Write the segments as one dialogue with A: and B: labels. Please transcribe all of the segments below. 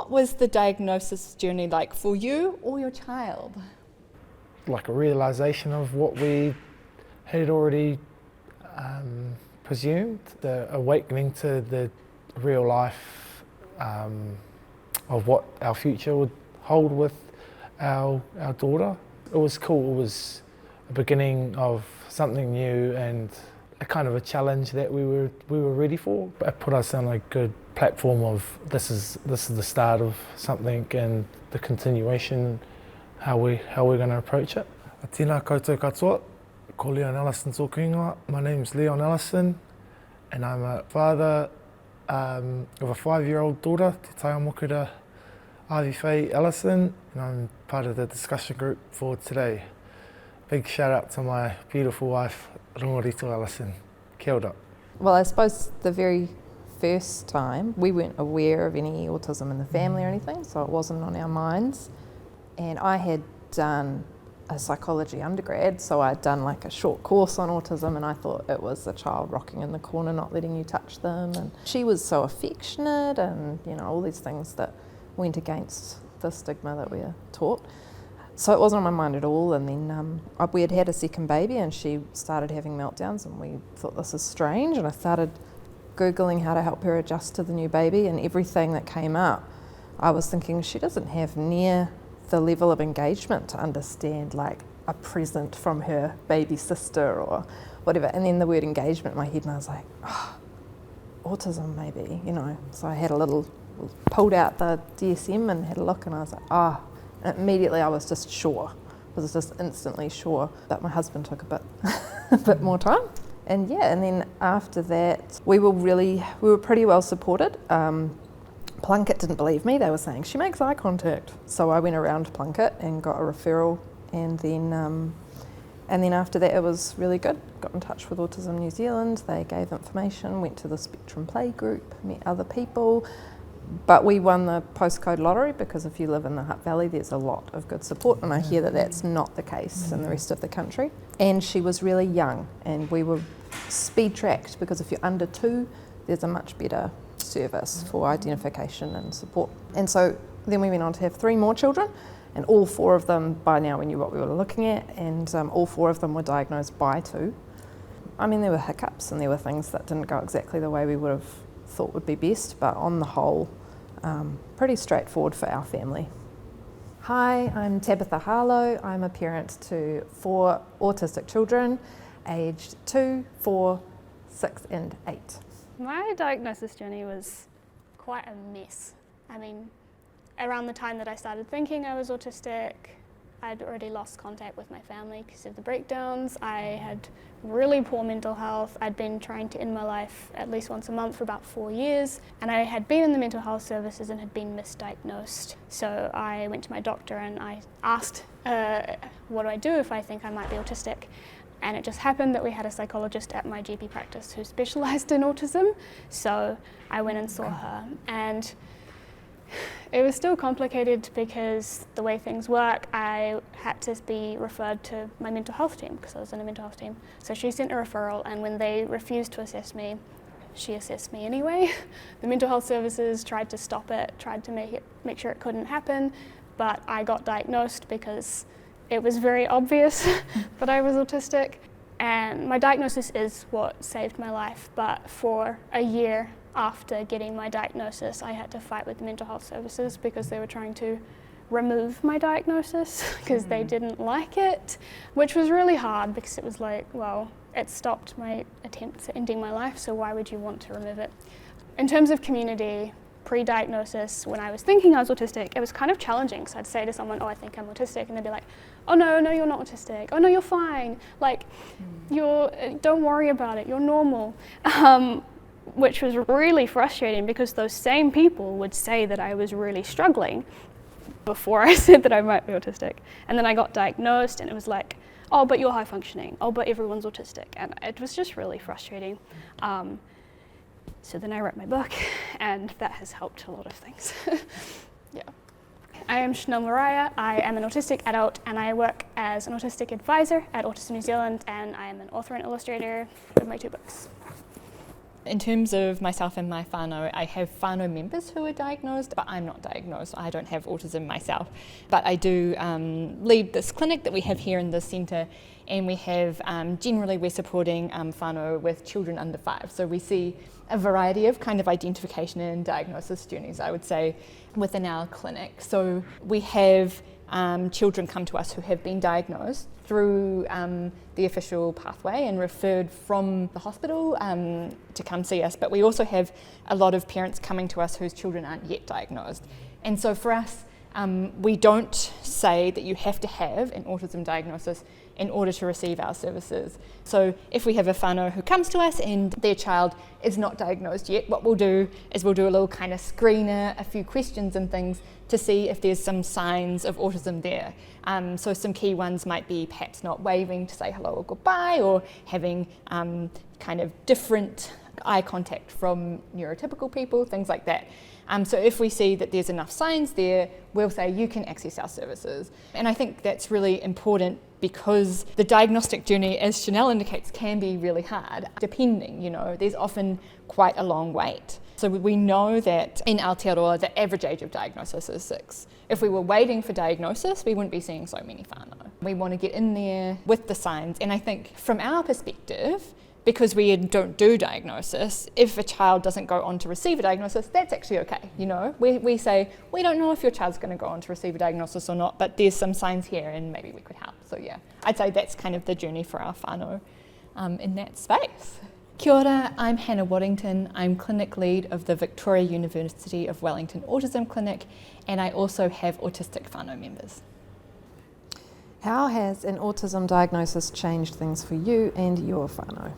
A: What was the diagnosis journey like for you or your child?
B: Like a realisation of what we had already presumed, the awakening to the real life of what our future would hold with our daughter. It was cool. It was a beginning of something new and a kind of a challenge that we were ready for. It put us on a good platform of this is the start of something and the continuation, how we're going to approach it. Tēnā koutou katoa, ko Leon Ellison tōku ingoa. My name's Leon Ellison and I'm a father of a 5-year-old daughter, Te Taiamokura Ivy Faye Ellison, and I'm part of the discussion group for today. Big shout out to my beautiful wife, Rongorito Ellison. Kia ora.
C: Well, I suppose the very first time we weren't aware of any autism in the family or anything, so it wasn't on our minds. And I had done a psychology undergrad, so I'd done like a short course on autism, and I thought it was the child rocking in the corner, not letting you touch them. And she was so affectionate, and you know, all these things that went against the stigma that we're taught. So it wasn't on my mind at all. And then we had a second baby, and she started having meltdowns, and we thought this is strange. And I started Googling how to help her adjust to the new baby, and everything that came up, I was thinking she doesn't have near the level of engagement to understand like a present from her baby sister or whatever. And then the word engagement in my head, and I was like, oh, autism maybe, you know. So I had pulled out the DSM and had a look, and I was like, ah. And immediately I was just sure. I was just instantly sure. But my husband took a bit more time. And yeah, and then after that, we were pretty well supported. Plunkett didn't believe me. They were saying, she makes eye contact. So I went around Plunkett and got a referral, and then after that it was really good. Got in touch with Autism New Zealand. They gave information, went to the Spectrum Play group, met other people. But we won the postcode lottery, because if you live in the Hutt Valley, there's a lot of good support, and I hear that that's not the case in the rest of the country. And she was really young, and we were speed tracked, because if you're under 2, there's a much better service for identification and support. And so then we went on to have 3 more children, and all 4 of them, by now we knew what we were looking at, and all 4 of them were diagnosed by 2. I mean, there were hiccups and there were things that didn't go exactly the way we would have thought would be best, but on the whole, pretty straightforward for our family. Hi, I'm Tabitha Harlow. I'm a parent to 4 autistic children, aged 2, 4, 6 and 8.
D: My diagnosis journey was quite a mess. I mean, around the time that I started thinking I was autistic, I'd already lost contact with my family because of the breakdowns. I had really poor mental health. I'd been trying to end my life at least once a month for about 4 years, and I had been in the mental health services and had been misdiagnosed. So I went to my doctor and I asked, what do I do if I think I might be autistic? And it just happened that we had a psychologist at my GP practice who specialised in autism. So I went and saw her, and it was still complicated because the way things work, I had to be referred to my mental health team because I was in a mental health team. So she sent a referral, and when they refused to assess me, she assessed me anyway. The mental health services tried to stop it, tried to make sure it couldn't happen, but I got diagnosed because it was very obvious that I was autistic. And my diagnosis is what saved my life, but for a year after getting my diagnosis, I had to fight with the mental health services because they were trying to remove my diagnosis because they didn't like it, which was really hard because it was like, well, it stopped my attempts at ending my life, so why would you want to remove it? In terms of community, pre-diagnosis, when I was thinking I was autistic, it was kind of challenging. So I'd say to someone, oh, I think I'm autistic, and they'd be like, oh no, you're not autistic. Oh no, you're fine. Like, don't worry about it, you're normal. Which was really frustrating because those same people would say that I was really struggling before I said that I might be autistic. And then I got diagnosed and it was like, oh, but you're high functioning. Oh, but everyone's autistic. And it was just really frustrating. So then I wrote my book, and that has helped a lot of things. Yeah. I am Chanel Mariah. I am an autistic adult, and I work as an autistic advisor at Autism New Zealand, and I am an author and illustrator of my 2 books.
A: In terms of myself and my whānau, I have whānau members who are diagnosed, but I'm not diagnosed. I don't have autism myself. But I do lead this clinic that we have here in the centre, and we have, generally we're supporting whānau with children under 5. So we see a variety of kind of identification and diagnosis journeys, I would say, within our clinic. So we have children come to us who have been diagnosed through the official pathway and referred from the hospital to come see us. But we also have a lot of parents coming to us whose children aren't yet diagnosed. And so for us, we don't say that you have to have an autism diagnosis in order to receive our services. So if we have a whānau who comes to us and their child is not diagnosed yet, what we'll do is we'll do a little kind of screener, a few questions and things to see if there's some signs of autism there. So some key ones might be perhaps not waving to say hello or goodbye, or having kind of different eye contact from neurotypical people, things like that. So if we see that there's enough signs there, we'll say you can access our services. And I think that's really important because the diagnostic journey, as Chanel indicates, can be really hard, depending, there's often quite a long wait. So we know that in Aotearoa, the average age of diagnosis is 6. If we were waiting for diagnosis, we wouldn't be seeing so many whānau. We want to get in there with the signs, and I think from our perspective, because we don't do diagnosis, if a child doesn't go on to receive a diagnosis, that's actually okay. We say, we don't know if your child's going to go on to receive a diagnosis or not, but there's some signs here and maybe we could help. So yeah, I'd say that's kind of the journey for our whānau in that space. Kia ora, I'm Hannah Waddington. I'm clinic lead of the Victoria University of Wellington Autism Clinic, and I also have autistic whānau members.
C: How has an autism diagnosis changed things for you and your whānau?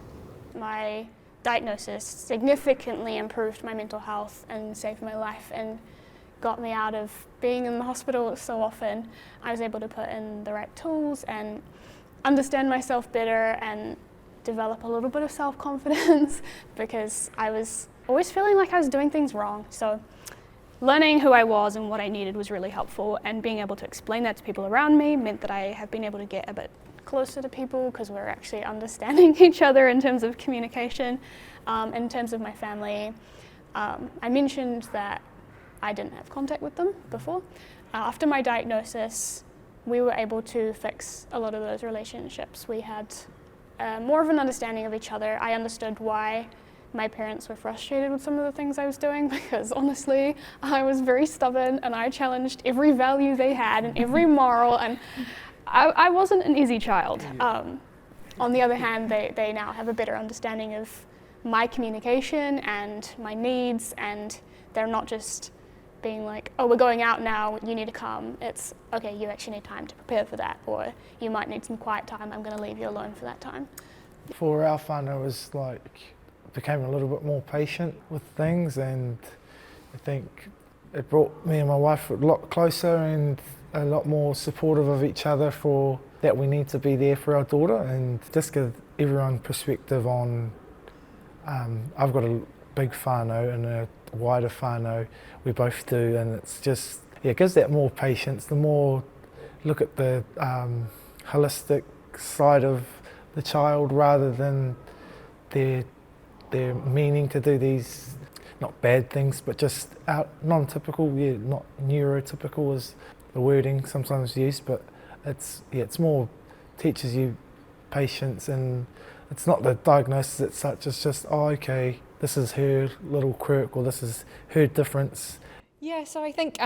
D: My diagnosis significantly improved my mental health and saved my life and got me out of being in the hospital so often. I was able to put in the right tools and understand myself better and develop a little bit of self-confidence because I was always feeling like I was doing things wrong. So learning who I was and what I needed was really helpful, and being able to explain that to people around me meant that I have been able to get a bit closer to people because we're actually understanding each other in terms of communication. In terms of my family, I mentioned that I didn't have contact with them before. After my diagnosis, we were able to fix a lot of those relationships. We had more of an understanding of each other. I understood why my parents were frustrated with some of the things I was doing because honestly, I was very stubborn and I challenged every value they had and every moral, and I wasn't an easy child. On the other hand, they now have a better understanding of my communication and my needs, and they're not just being like, oh, we're going out now, you need to come. It's, okay, you actually need time to prepare for that, or you might need some quiet time, I'm going to leave you alone for that time.
B: For our whānau, it was became a little bit more patient with things, and I think it brought me and my wife a lot closer and a lot more supportive of each other for that we need to be there for our daughter, and just give everyone perspective on, I've got a big whānau and a wider whānau, we both do, and it's just, it gives that more patience, the more look at the holistic side of the child rather than their meaning to do these, not bad things, but just non-typical, not neurotypical is the wording sometimes used, but it's more, teaches you patience, and it's not the diagnosis as such, it's just, oh, okay, this is her little quirk, or this is her difference.
A: Yeah, so I think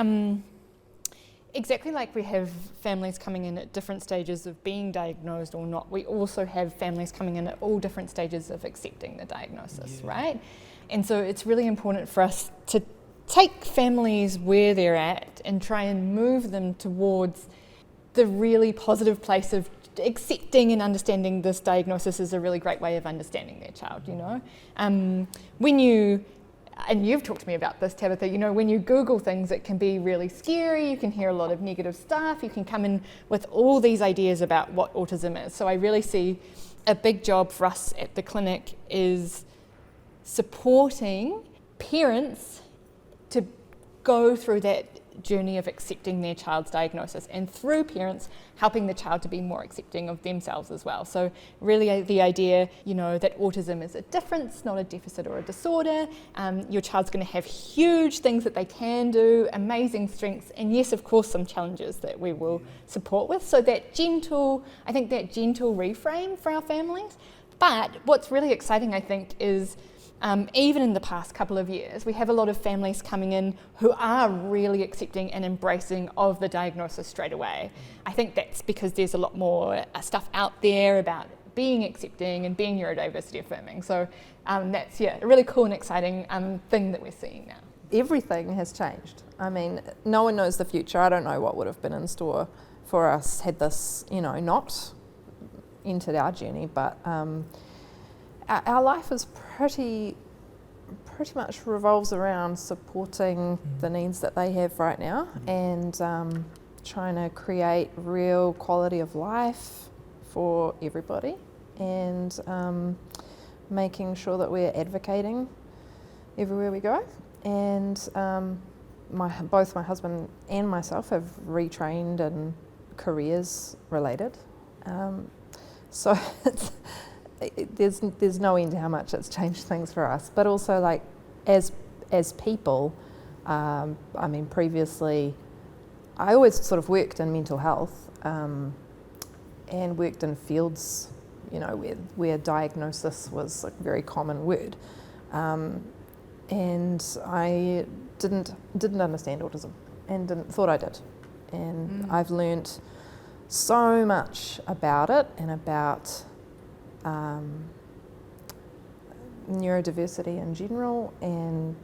A: exactly like we have families coming in at different stages of being diagnosed or not, we also have families coming in at all different stages of accepting the diagnosis, right? And so it's really important for us to take families where they're at and try and move them towards the really positive place of accepting and understanding this diagnosis is a really great way of understanding their child, When you, and you've talked to me about this, Tabitha, when you Google things, it can be really scary, you can hear a lot of negative stuff, you can come in with all these ideas about what autism is. So I really see a big job for us at the clinic is supporting parents to go through that journey of accepting their child's diagnosis, and through parents helping the child to be more accepting of themselves as well. So really the idea, that autism is a difference, not a deficit or a disorder. Your child's going to have huge things that they can do, amazing strengths, and yes, of course, some challenges that we will support with. So that gentle reframe for our families. But what's really exciting, I think, is even in the past couple of years, we have a lot of families coming in who are really accepting and embracing of the diagnosis straight away. I think that's because there's a lot more stuff out there about being accepting and being neurodiversity affirming. So that's a really cool and exciting thing that we're seeing now.
C: Everything has changed. I mean, no one knows the future. I don't know what would have been in store for us had this, not entered our journey, but our life is pretty much revolves around supporting the needs that they have right now, and trying to create real quality of life for everybody, and making sure that we're advocating everywhere we go. And both my husband and myself have retrained in careers related. So there's no end to how much it's changed things for us. But also, like, as people, previously, I always sort of worked in mental health, and worked in fields, where diagnosis was a very common word, and I didn't understand autism, and thought I did, and I've learnt so much about it, and about neurodiversity in general, and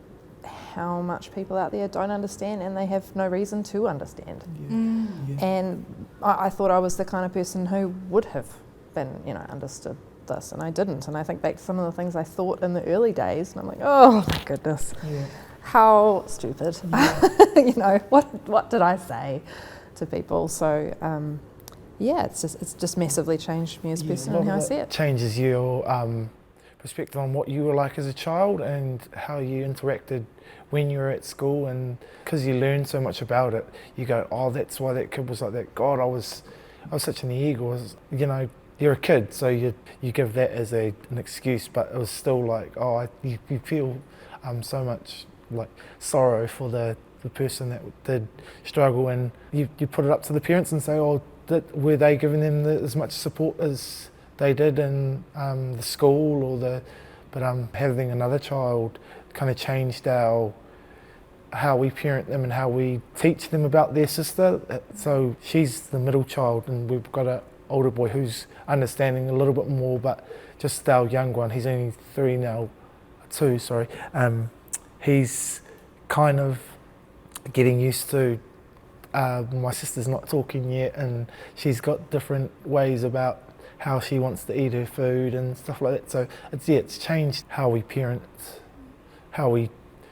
C: how much people out there don't understand, and they have no reason to understand. And I thought I was the kind of person who would have been, understood this, and I didn't. And I think back to some of the things I thought in the early days, and I'm like, oh my goodness, how stupid. What did I say to people? So it's just massively changed me as a person and how I see it.
B: Changes your perspective on what you were like as a child and how you interacted when you were at school, and because you learn so much about it, you go, oh, that's why that kid was like that. God, I was such an ego. You're a kid, so you give that as an excuse, but it was still like, you feel so much like sorrow for the person that did struggle, and you put it up to the parents and say, were they giving them as much support as they did in the school but having another child kind of changed how we parent them and how we teach them about their sister. So she's the middle child, and we've got an older boy who's understanding a little bit more, but just our young one, he's only 2, he's kind of getting used to my sister's not talking yet, and she's got different ways about how she wants to eat her food and stuff like that. So it's changed how we parent, how we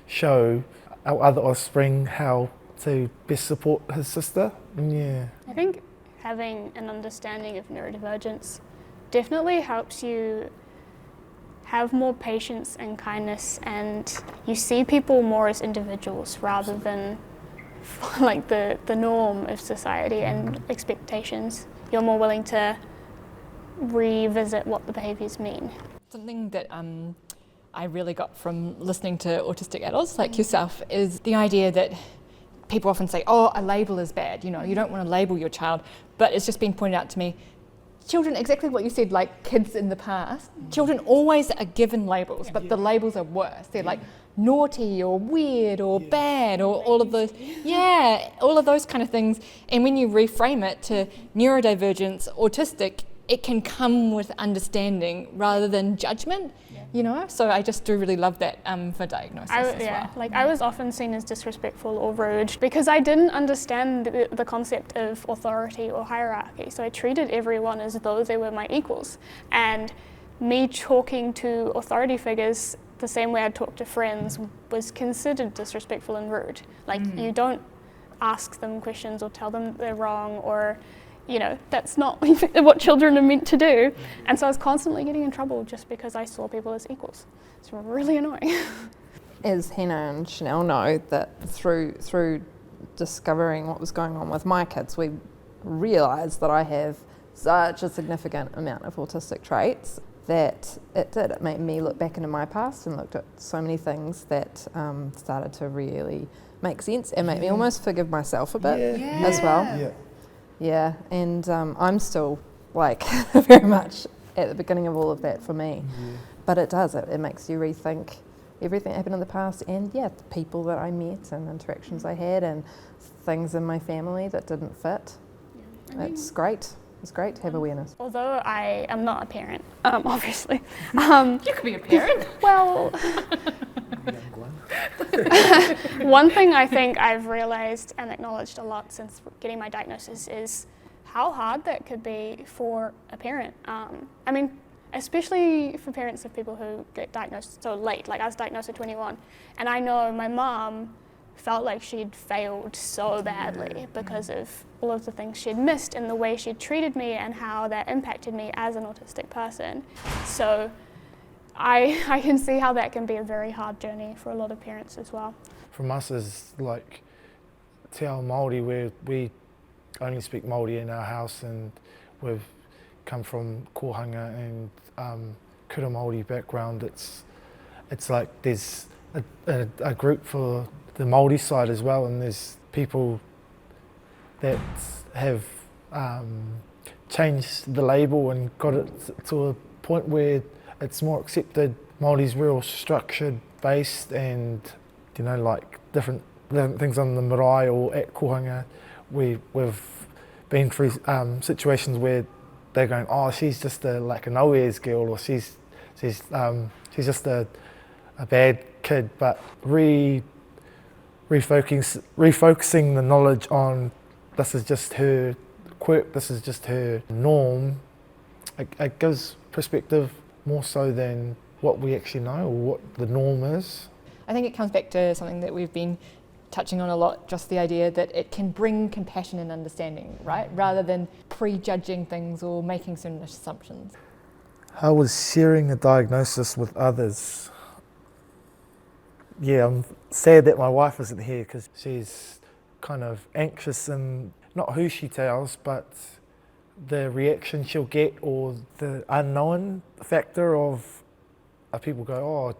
B: show our other offspring how to best support his sister.
D: I think having an understanding of neurodivergence definitely helps you have more patience and kindness, and you see people more as individuals rather than like the norm of society and expectations. You're more willing to revisit what the behaviours mean. Something that I really got from listening to autistic adults like yourself is the idea that people often say, a label is bad, you don't want to label your child, but it's just been pointed out to me, children, exactly what you said, like kids in the past, children always are given labels, but the labels are worse. They're like naughty or weird or bad or all of those, all of those kind of things. And when you reframe it to neurodivergence, autistic, it can come with understanding rather than judgment, So I just do really love that for diagnosis as well. Like I was often seen as disrespectful or rude because I didn't understand the concept of authority or hierarchy. So I treated everyone as though they were my equals. And me talking to authority figures the same way I talk to friends was considered disrespectful and rude. Like you don't ask them questions or tell them they're wrong, or that's not what children are meant to do. And so I was constantly getting in trouble just because I saw people as equals. It's really annoying.
C: As Hannah and Chanel know, that through discovering what was going on with my kids, we realised that I have such a significant amount of autistic traits that it made me look back into my past and looked at so many things that started to really make sense and make me almost forgive myself a bit as well. Yeah, and I'm still like very much at the beginning of all of that for me. But it does, it makes you rethink everything that happened in the past and the people that I met and interactions I had and things in my family that didn't fit. It's great. It's great to have awareness.
D: Although I am not a parent, obviously.
A: You could be a parent.
D: Well, one thing I think I've realised and acknowledged a lot since getting my diagnosis is how hard that could be for a parent. I mean, especially for parents of people who get diagnosed so late. Like I was diagnosed at 21, and I know my mum felt like she'd failed so badly because of all of the things she'd missed and the way she'd treated me and how that impacted me as an autistic person. So I can see how that can be a very hard journey for a lot of parents as well.
B: From us as like Te Ao Māori, we only speak Māori in our house, and we've come from kohanga and kura Māori background. It's like there's a group for the Māori side as well, and there's people that have changed the label and got it to a point where it's more accepted. Māori's real structured based, and you know, like different things on the marae or at kohanga. We've been through situations where they're going, oh, she's just like a nowhere's girl, or she's just a bad kid. But refocusing the knowledge on this is just her quirk, this is just her norm, it gives perspective more so than what we actually know or what the norm is.
A: I think it comes back to something that we've been touching on a lot, just the idea that it can bring compassion and understanding, right? Rather than prejudging things or making certain assumptions.
B: How was sharing a diagnosis with others? Yeah, I'm sad that my wife isn't here because she's kind of anxious, and not who she tells, but the reaction she'll get or the unknown factor of people go, oh,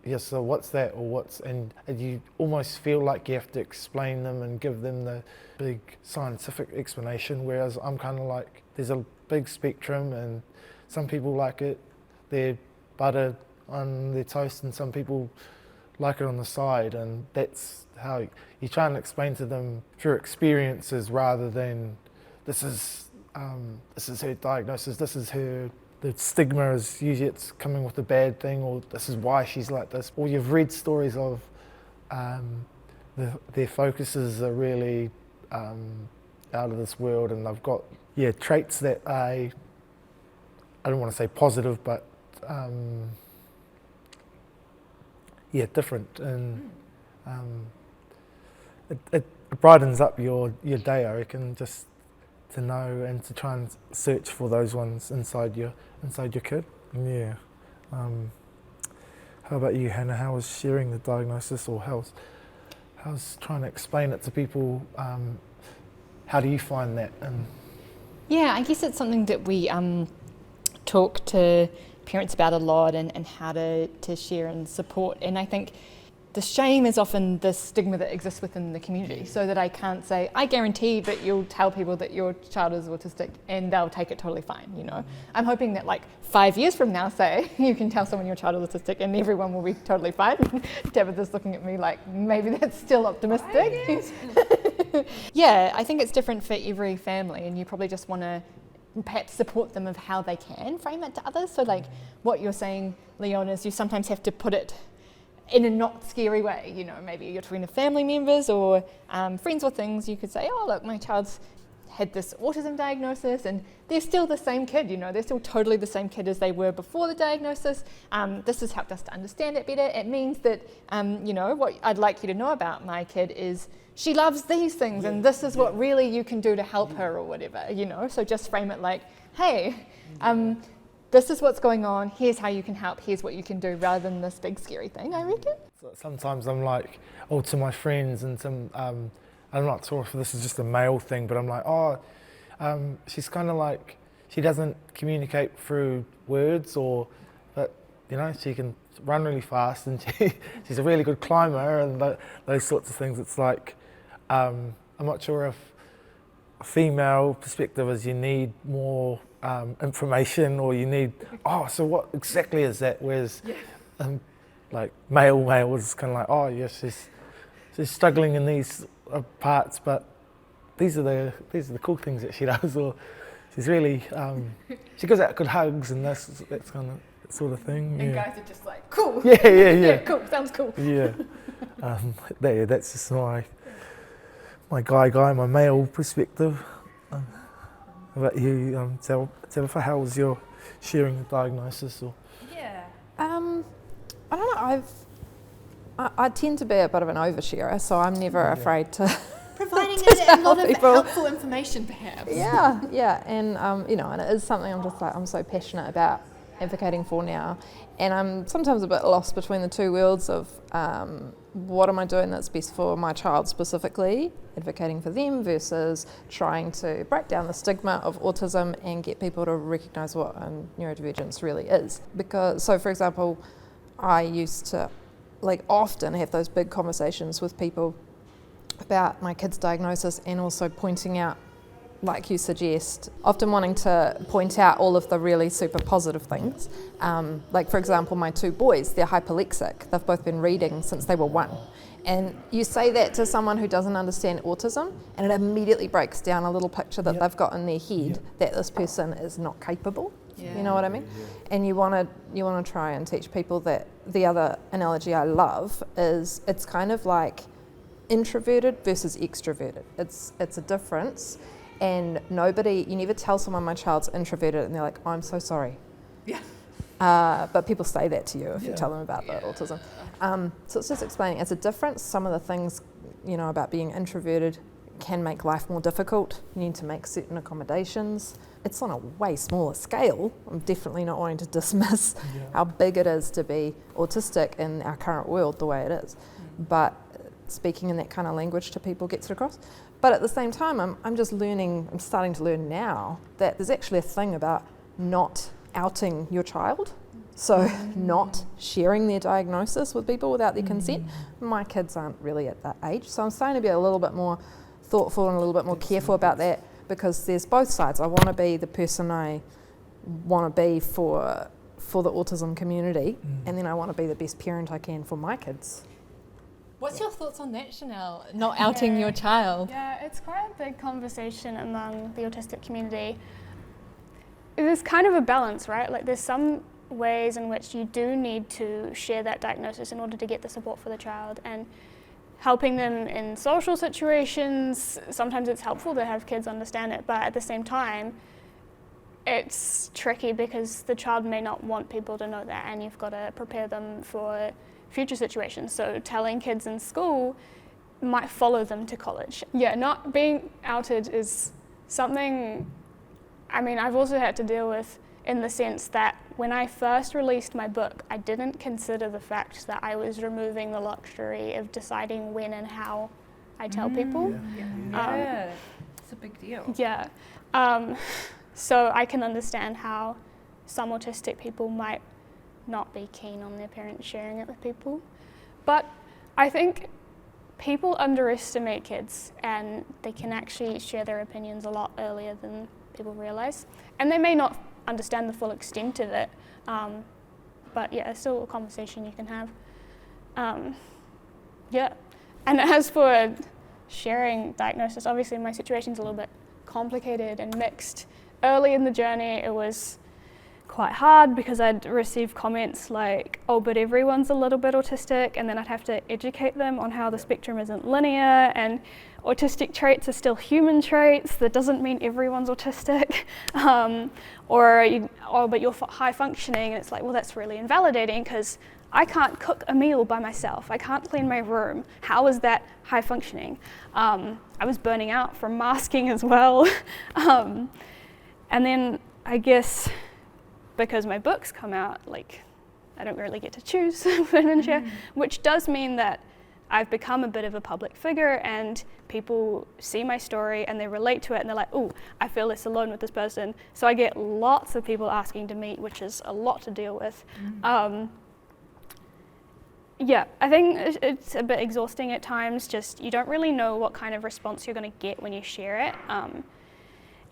B: yes, so what's that, or what's, and you almost feel like you have to explain them and give them the big scientific explanation, whereas I'm kind of like, there's a big spectrum, and some people like it, they're butter on their toast, and some people like it on the side, and that's how you try and explain to them through experiences rather than this is her diagnosis, this is her. The stigma is usually it's coming with a bad thing, or this is why she's like this. Or you've read stories of their focuses are really out of this world, and they've got traits that I don't want to say positive, but different, and it brightens up your day, I reckon, just to know and to try and search for those ones inside your kid. Yeah. How about you, Hannah? How was sharing the diagnosis, or how's trying to explain it to people? How do you find that?
A: Yeah, I guess it's something that we talk to parents about a lot, and how to share and support. And I think the shame is often the stigma that exists within the community, so that I can't say, I guarantee that you'll tell people that your child is autistic and they'll take it totally fine, you know. I'm hoping that like 5 years from now, say, you can tell someone your child is autistic and everyone will be totally fine. Tabitha's looking at me like, maybe that's still optimistic. Yeah, I think it's different for every family, and you probably just want to perhaps support them of how they can frame it to others. So like what you're saying, Leon, is you sometimes have to put it in a not scary way, you know, maybe you're talking to family members or friends or things. You could say, oh look, my child's had this autism diagnosis and they're still the same kid, you know, they're still totally the same kid as they were before the diagnosis. This has helped us to understand it better. It means that, you know, what I'd like you to know about my kid is she loves these things, and this is what really you can do to help her or whatever, you know. So just frame it like, hey, this is what's going on, here's how you can help, here's what you can do, rather than this big scary thing, I reckon.
B: Sometimes I'm like, to my friends and some I'm not sure if this is just a male thing, but I'm like, she's kind of like, she doesn't communicate through words, but you know, she can run really fast, and she's a really good climber, and those sorts of things. It's like, I'm not sure if a female perspective is you need more information, or you need, so what exactly is that? Whereas, like male is kind of like, yes, she's struggling in these parts, but these are the cool things that she does, or she's really she gives out good hugs, and that's kind of that sort of thing.
A: And guys are just like, cool.
B: Yeah.
A: Cool, sounds cool.
B: Yeah. That's just my guy, my male perspective. How about you, Tabitha? How was your sharing the diagnosis? Or?
C: Yeah. I don't know. I tend to be a bit of an oversharer, so I'm never afraid to
A: Providing
C: to
A: a lot of
C: people.
A: helpful information, perhaps.
C: Yeah, and and it is something I'm so passionate about advocating for now, and I'm sometimes a bit lost between the two worlds of what am I doing that's best for my child specifically, advocating for them, versus trying to break down the stigma of autism and get people to recognise what neurodivergence really is. Because, so for example, I used to often have those big conversations with people about my kid's diagnosis, and also pointing out, like you suggest, often wanting to point out all of the really super positive things. Like for example, my two boys, they're hyperlexic. They've both been reading since they were 1. And you say that to someone who doesn't understand autism, and it immediately breaks down a little picture that they've got in their head that this person is not capable. Yeah. You know what I mean? Yeah. And you want to try and teach people that the other analogy I love is it's kind of like introverted versus extroverted. It's a difference, and you never tell someone my child's introverted and they're like, I'm so sorry.
A: Yeah.
C: But people say that to you if you tell them about the autism. So it's just explaining it's a difference. Some of the things, about being introverted can make life more difficult. You need to make certain accommodations. It's on a way smaller scale. I'm definitely not wanting to dismiss how big it is to be autistic in our current world the way it is. But speaking in that kind of language to people gets it across. But at the same time, I'm starting to learn now that there's actually a thing about not outing your child. So not sharing their diagnosis with people without their consent. My kids aren't really at that age. So I'm starting to be a little bit more thoughtful and a little bit more careful about that, because there's both sides. I want to be the person I want to be for the autism community, and then I want to be the best parent I can for my kids.
A: What's your thoughts on that, Chanel? Not outing your child?
D: Yeah, it's quite a big conversation among the autistic community. There's kind of a balance, right? Like there's some ways in which you do need to share that diagnosis in order to get the support for the child, and helping them in social situations, sometimes it's helpful to have kids understand it, but at the same time, it's tricky because the child may not want people to know that, and you've got to prepare them for future situations. So telling kids in school might follow them to college. Yeah, not being outed is something, I've also had to deal with, in the sense that when I first released my book, I didn't consider the fact that I was removing the luxury of deciding when and how I tell people.
A: Yeah, it's a big deal.
D: Yeah. So I can understand how some autistic people might not be keen on their parents sharing it with people. But I think people underestimate kids, and they can actually share their opinions a lot earlier than people realise. And they may not understand the full extent of it, but yeah, it's still a conversation you can have. And as for sharing diagnosis, obviously my situation's a little bit complicated and mixed. Early in the journey it was quite hard because I'd receive comments like, oh, but everyone's a little bit autistic, and then I'd have to educate them on how the spectrum isn't linear, and autistic traits are still human traits. That doesn't mean everyone's autistic. But you're high functioning, and it's like, well, that's really invalidating because I can't cook a meal by myself. I can't clean my room. How is that high functioning? I was burning out from masking as well. And then I guess because my books come out, I don't really get to choose when and share, which does mean that I've become a bit of a public figure, and people see my story and they relate to it and they're like, oh, I feel less alone with this person. So I get lots of people asking to meet, which is a lot to deal with. Yeah, I think it's a bit exhausting at times. Just you don't really know what kind of response you're going to get when you share it.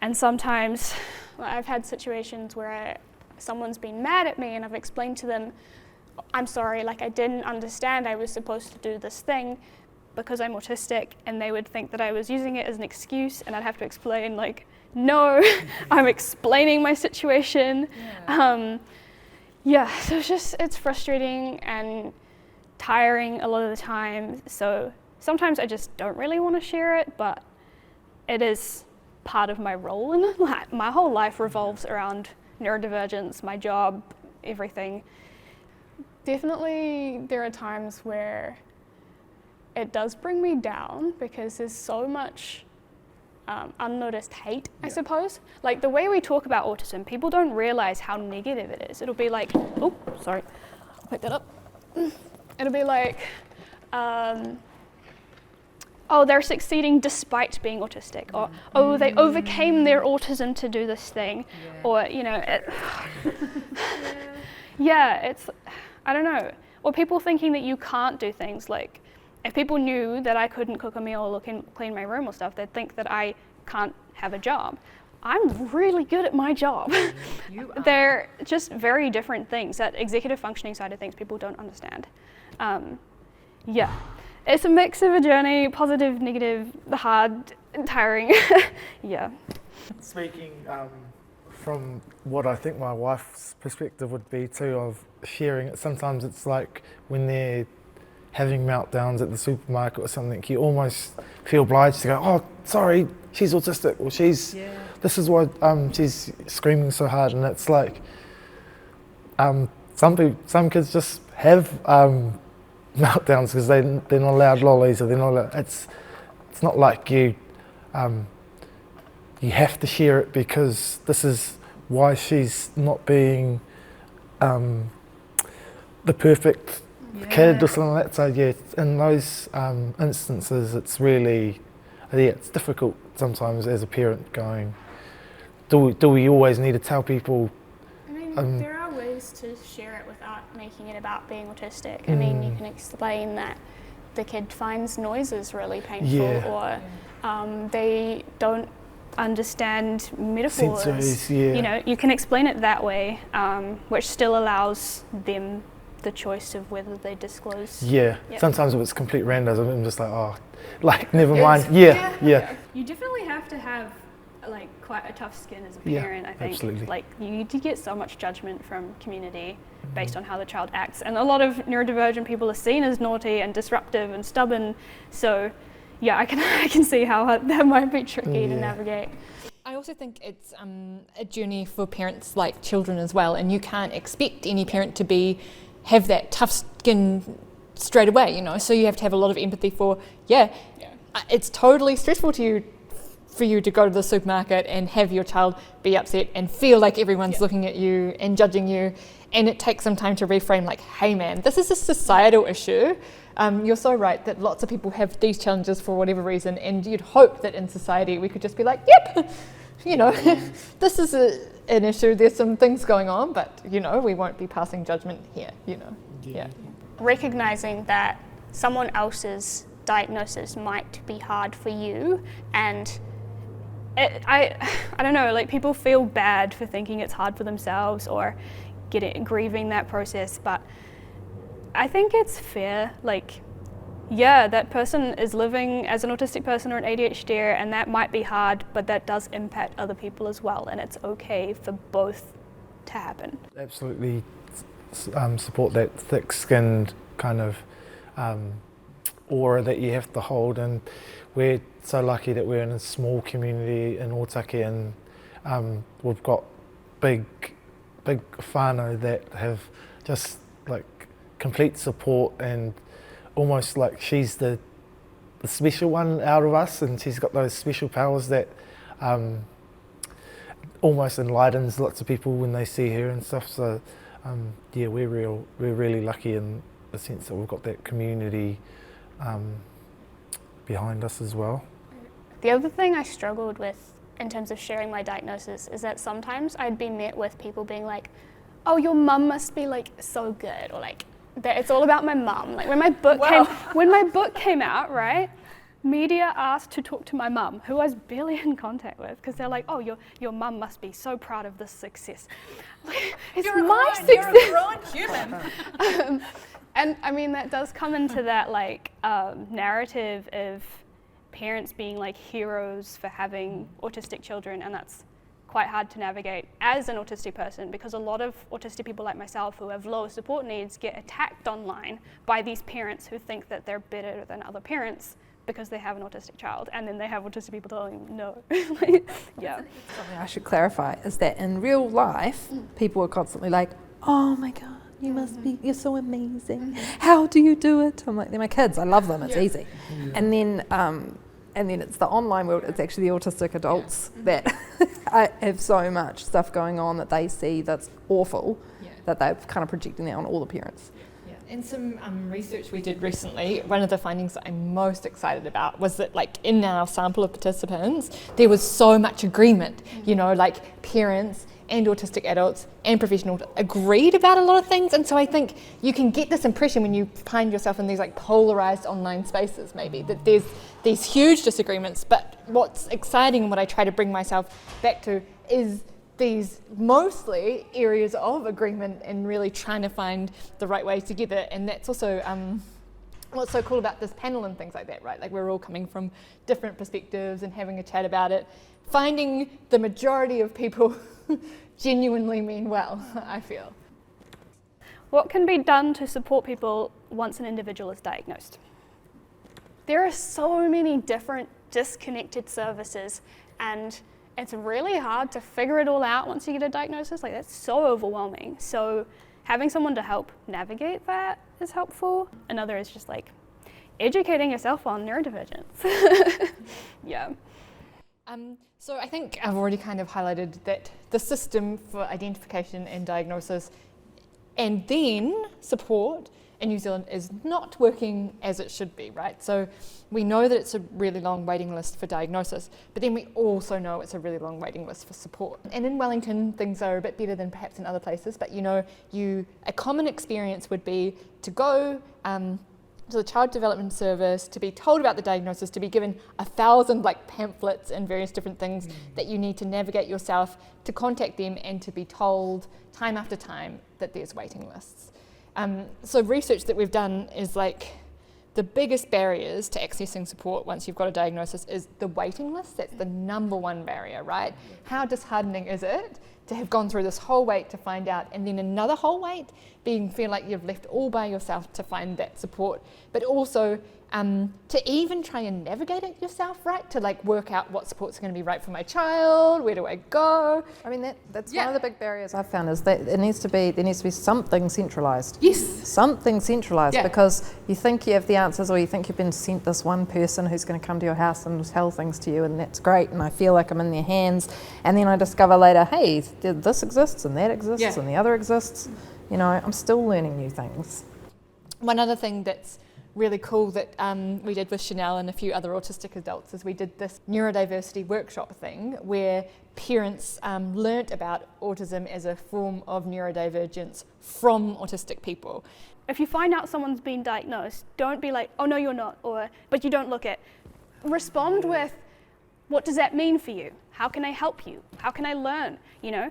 D: And sometimes I've had situations where someone's been mad at me and I've explained to them, I'm sorry, like I didn't understand I was supposed to do this thing because I'm autistic, and they would think that I was using it as an excuse, and I'd have to explain like, no, I'm explaining my situation. Yeah, so it's frustrating and tiring a lot of the time. So sometimes I just don't really want to share it, but it is part of my role, and my whole life revolves around neurodivergence, my job, everything. Definitely there are times where it does bring me down because there's so much unnoticed hate, I suppose. Like the way we talk about autism, people don't realize how negative it is. It'll be like, oh, sorry, I'll pick that up. It'll be like, oh, they're succeeding despite being autistic, or oh, they overcame their autism to do this thing, or you know, it's, I don't know, or people thinking that you can't do things. Like, if people knew that I couldn't cook a meal or clean my room or stuff, they'd think that I can't have a job. I'm really good at my job. They're just very different things. That executive functioning side of things, people don't understand. Yeah, it's a mix of a journey, positive, negative, hard, tiring. Yeah.
B: Speaking from what I think my wife's perspective would be too, of sharing it, sometimes it's like when they're having meltdowns at the supermarket or something, you almost feel obliged to go, oh, sorry, she's autistic, or this is why she's screaming so hard. And it's like, some kids just have meltdowns because they're not allowed lollies, or they're not allowed, it's not like you have to share it because this is why she's not being the perfect kid or something like that. So yeah, in those instances, it's really, it's difficult sometimes as a parent going, do we always need to tell people?
D: I mean, there are ways to share it without making it about being autistic. I mean, you can explain that the kid finds noises really painful, or they don't understand metaphors.
B: Sensories,
D: You know, you can explain it that way, which still allows them the choice of whether they disclose.
B: Sometimes if it's complete randos, I'm just like, oh, like never mind. Yeah.
D: You definitely have to have like quite a tough skin as a parent, I think.
B: Absolutely.
D: Like you get so much judgment from community based on how the child acts, and a lot of neurodivergent people are seen as naughty and disruptive and stubborn. So yeah, I can see how that might be tricky to navigate.
A: I also think it's a journey for parents like children as well, and you can't expect any parent to have that tough skin straight away, you know, so you have to have a lot of empathy for, it's totally stressful for you to go to the supermarket and have your child be upset and feel like everyone's looking at you and judging you, and it takes some time to reframe like, hey man, this is a societal issue. You're so right that lots of people have these challenges for whatever reason, and you'd hope that in society we could just be like, yep, you know, this is an issue, there's some things going on, but you know, we won't be passing judgment here, you know.
D: Recognizing that someone else's diagnosis might be hard for you, and I don't know, like people feel bad for thinking it's hard for themselves or grieving that process, but I think it's fair. Like, yeah, that person is living as an autistic person or an ADHDer, and that might be hard, but that does impact other people as well, and it's okay for both to happen.
B: Absolutely support that thick-skinned kind of aura that you have to hold, and we're so lucky that we're in a small community in Aotearoa, and we've got big whānau that have just like complete support, and almost like she's the special one out of us, and she's got those special powers that almost enlightens lots of people when they see her and stuff. So we're really lucky in the sense that we've got that community behind us as well.
D: The other thing I struggled with in terms of sharing my diagnosis is that sometimes I'd be met with people being like, oh, your mum must be like so good, or like that it's all about my mum. Like when my book came out, right? Media asked to talk to my mum, who I was barely in contact with, because they're like, oh, your mum must be so proud of this success. It's my success.
E: You're a grown human.
D: And I mean, that does come into that like narrative of parents being like heroes for having autistic children, and that's quite hard to navigate as an autistic person, because a lot of autistic people like myself who have lower support needs get attacked online by these parents who think that they're better than other parents because they have an autistic child, and then they have autistic people telling them no. Yeah.
C: Something I should clarify is that in real life, people are constantly like, oh my God, you must be, you're so amazing. How do you do it? I'm like, they're my kids, I love them, it's easy. And then it's the online world, it's actually the autistic adults that have so much stuff going on that they see that's awful, that they're kind of projecting that on all the parents.
A: In some research we did recently, one of the findings that I'm most excited about was that like in our sample of participants, there was so much agreement, you know, like parents and autistic adults and professionals agreed about a lot of things. And so I think you can get this impression when you find yourself in these like polarized online spaces maybe, that there's these huge disagreements, but what's exciting and what I try to bring myself back to is these mostly areas of agreement and really trying to find the right way together. And that's also what's so cool about this panel and things like that, right? Like we're all coming from different perspectives and having a chat about it. Finding the majority of people genuinely mean well, I feel.
D: What can be done to support people once an individual is diagnosed? There are so many different disconnected services, and it's really hard to figure it all out once you get a diagnosis. Like that's so overwhelming. So having someone to help navigate that is helpful. Another is just like educating yourself on neurodivergence. Yeah.
A: So I think I've already kind of highlighted that the system for identification and diagnosis and then support in New Zealand is not working as it should be, right? So we know that it's a really long waiting list for diagnosis, but then we also know it's a really long waiting list for support. And in Wellington, things are a bit better than perhaps in other places, but you know, a common experience would be to go to the Child Development Service, to be told about the diagnosis, to be given 1,000 like pamphlets and various different things that you need to navigate yourself, to contact them and to be told time after time that there's waiting lists. So research that we've done is like the biggest barriers to accessing support once you've got a diagnosis is the waiting list. That's the number one barrier, right? How disheartening is it to have gone through this whole wait to find out, and then another whole wait, feel like you've left all by yourself to find that support, but also to even try and navigate it yourself, right? To like work out what support's going to be right for my child, where do I go?
C: I mean, that's one of the big barriers I've found is that there needs to be something centralised.
A: Yes.
C: Something centralised, because you think you have the answers, or you think you've been sent this one person who's going to come to your house and tell things to you, and that's great, and I feel like I'm in their hands, and then I discover later, hey, this exists and that exists and the other exists. You know, I'm still learning new things.
A: One other thing that's really cool that we did with Chanel and a few other autistic adults is we did this neurodiversity workshop thing where parents learnt about autism as a form of neurodivergence from autistic people.
D: If you find out someone's been diagnosed, don't be like, oh no you're not, but you don't look it. Respond with, what does that mean for you? How can I help you? How can I learn? You know?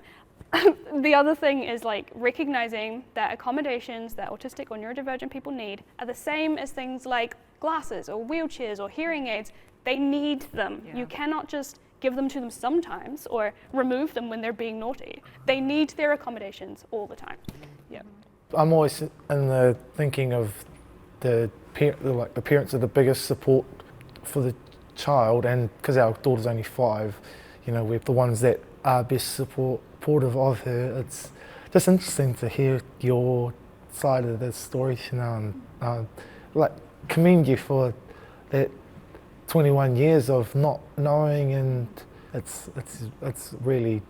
D: The other thing is like recognizing that accommodations that autistic or neurodivergent people need are the same as things like glasses or wheelchairs or hearing aids. They need them. You cannot just give them to them sometimes or remove them when they're being naughty. They need their accommodations all the time. Yeah.
B: I'm always in the thinking of the parents are the biggest support for the child, and because our daughter's only 5, you know, we're the ones that are best supportive of her. It's just interesting to hear your side of the story, Chanel, and commend you for that 21 years of not knowing, and it's really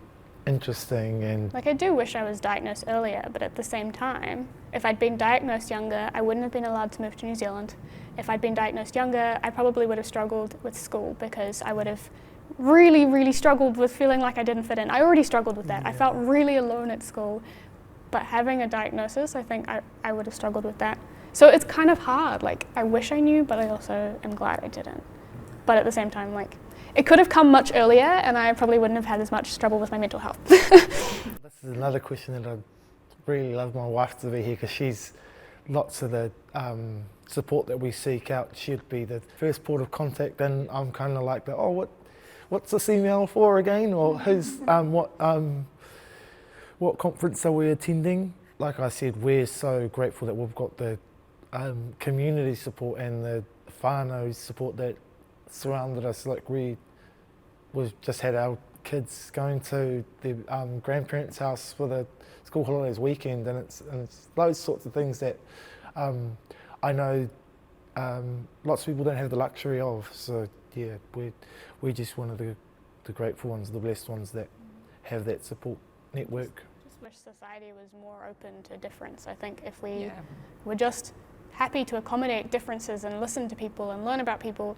B: interesting. And
D: Like, I do wish I was diagnosed earlier, but at the same time, if I'd been diagnosed younger, I wouldn't have been allowed to move to New Zealand. If I'd been diagnosed younger, I probably would have struggled with school because I would have really, really struggled with feeling like I didn't fit in. I already struggled with that. I felt really alone at school. But having a diagnosis, I think I would have struggled with that. So it's kind of hard. Like, I wish I knew, but I also am glad I didn't. But at the same time, like, it could have come much earlier and I probably wouldn't have had as much trouble with my mental health.
B: this is another question that I'd really love my wife to be here, because she's lots of the support that we seek out. She'd be the first port of contact, and I'm kind of like, what's this email for again? Or who's, what conference are we attending? Like I said, we're so grateful that we've got the community support and the whānau support that surrounded us. Like, we've just had our kids going to their grandparents' house for the school holidays weekend, and it's those sorts of things that I know lots of people don't have the luxury of. So yeah, we're just one of the grateful ones, the blessed ones that have that support network.
D: Just wish society was more open to difference. I think if we were just happy to accommodate differences and listen to people and learn about people,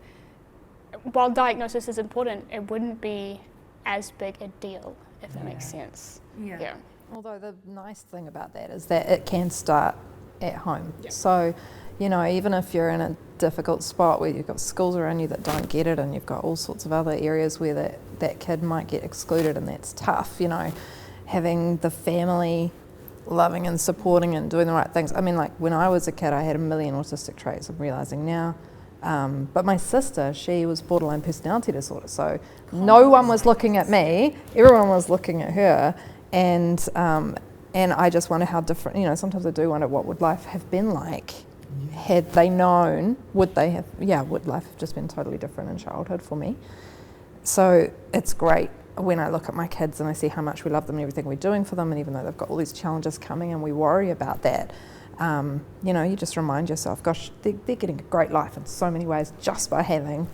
D: while diagnosis is important, it wouldn't be as big a deal, if that makes sense. Yeah.
C: Although the nice thing about that is that it can start at home.
D: Yeah.
C: So, you know, even if you're in a difficult spot where you've got schools around you that don't get it, and you've got all sorts of other areas where that kid might get excluded, and that's tough, you know, having the family loving and supporting and doing the right things. I mean, like, when I was a kid, I had a million autistic traits, I'm realising now. But my sister, she was borderline personality disorder, so no one was looking at me, everyone was looking at her, and I just wonder how different, you know, sometimes I do wonder what would life have been like had they known, would life have just been totally different in childhood for me. So it's great when I look at my kids and I see how much we love them and everything we're doing for them, and even though they've got all these challenges coming and we worry about that, you know, you just remind yourself, gosh, they're getting a great life in so many ways just by having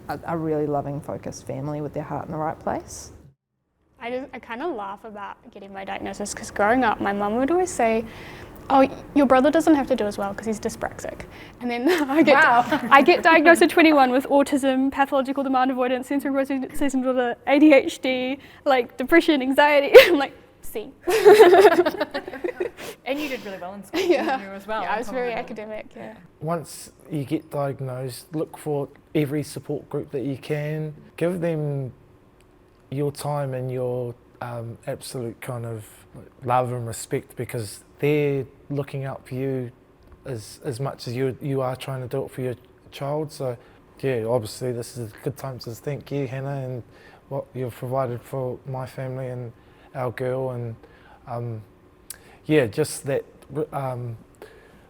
C: a really loving, focused family with their heart in the right place.
D: I kind of laugh about getting my diagnosis because growing up, my mum would always say, oh, your brother doesn't have to do as well because he's dyspraxic. And then I get diagnosed at 21 with autism, pathological demand avoidance, sensory processing disorder, ADHD, like depression, anxiety. I'm like, see.
E: And you did really well in school, didn't you, as well?
D: Yeah, I was very academic,
B: Once you get diagnosed, look for every support group that you can. Give them your time and your absolute kind of love and respect, because they're looking out for you as much as you are trying to do it for your child. So yeah, obviously this is a good time to thank you, Hannah, and what you've provided for my family and our girl, and just that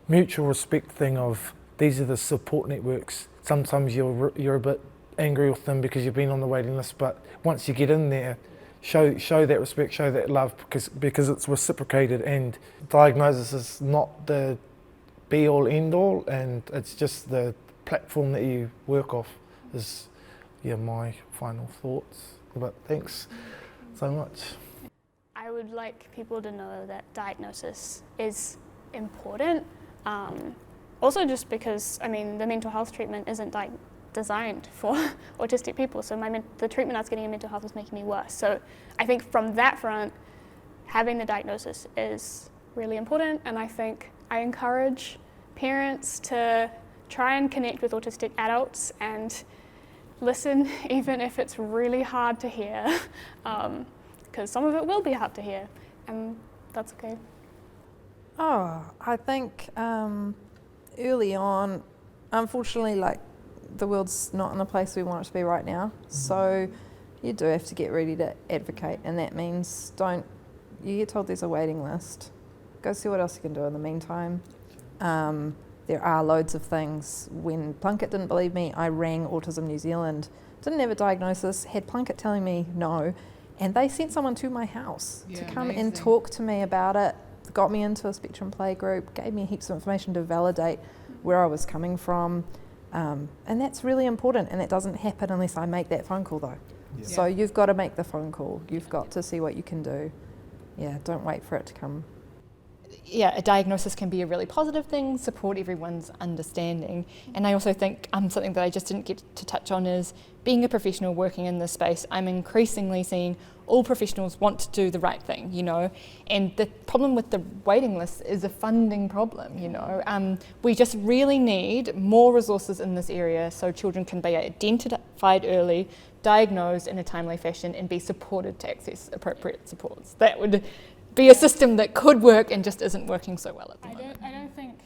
B: mutual respect thing of these are the support networks. Sometimes you're a bit angry with them because you've been on the waiting list, but once you get in there, show that respect, show that love, because it's reciprocated, and diagnosis is not the be all end all, and it's just the platform that you work off is my final thoughts. But thanks so much.
D: I would like people to know that diagnosis is important. Also just because, I mean, the mental health treatment isn't designed for autistic people, so the treatment I was getting in mental health was making me worse. So I think from that front, having the diagnosis is really important, and I think I encourage parents to try and connect with autistic adults and listen, even if it's really hard to hear, because some of it will be hard to hear, and that's okay.
C: Oh, I think early on, unfortunately, like, the world's not in the place we want it to be right now, so you do have to get ready to advocate, and that means you get told there's a waiting list, go see what else you can do in the meantime. There are loads of things. When Plunkett didn't believe me, I rang Autism New Zealand, didn't have a diagnosis, had Plunkett telling me no, and they sent someone to my house to come and talk to me about it, got me into a spectrum play group, gave me heaps of information to validate where I was coming from. And that's really important, and that doesn't happen unless I make that phone call though.
B: Yeah.
C: So you've got to make the phone call. You've got to see what you can do. Yeah, don't wait for it to come.
A: Yeah, a diagnosis can be a really positive thing, support everyone's understanding. And I also think something that I just didn't get to touch on is being a professional working in this space, I'm increasingly seeing all professionals want to do the right thing, you know, and the problem with the waiting list is a funding problem, you know. We just really need more resources in this area so children can be identified early, diagnosed in a timely fashion and be supported to access appropriate supports. That would be a system that could work and just isn't working so well at the moment.
D: I don't think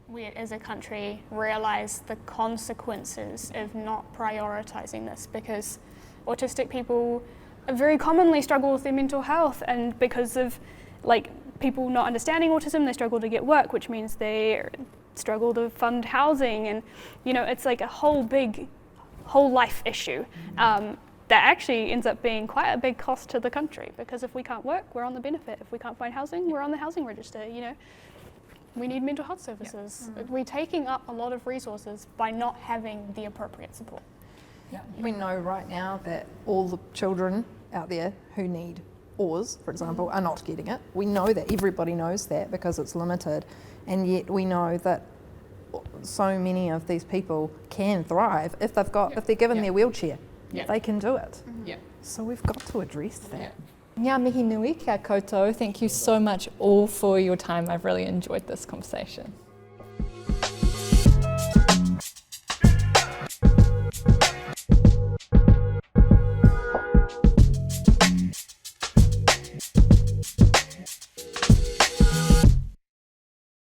D: we as a country realise the consequences of not prioritising this, because autistic people very commonly struggle with their mental health, and because of like people not understanding autism, they struggle to get work, which means they struggle to fund housing, and you know, it's like a whole life issue. That actually ends up being quite a big cost to the country, because if we can't work, we're on the benefit. If we can't find housing, we're on the housing register, you know. We need mental health services. Yeah. We're taking up a lot of resources by not having the appropriate support.
C: Yeah. We know right now that all the children out there who need AWS, for example, are not getting it. We know that, everybody knows that because it's limited, and yet we know that so many of these people can thrive if they're given their wheelchair. Yeah. They can do it.
A: Yeah.
C: So we've got to address that.
A: Ngā mihi nui kia koutou. Thank you so much all for your time. I've really enjoyed this conversation.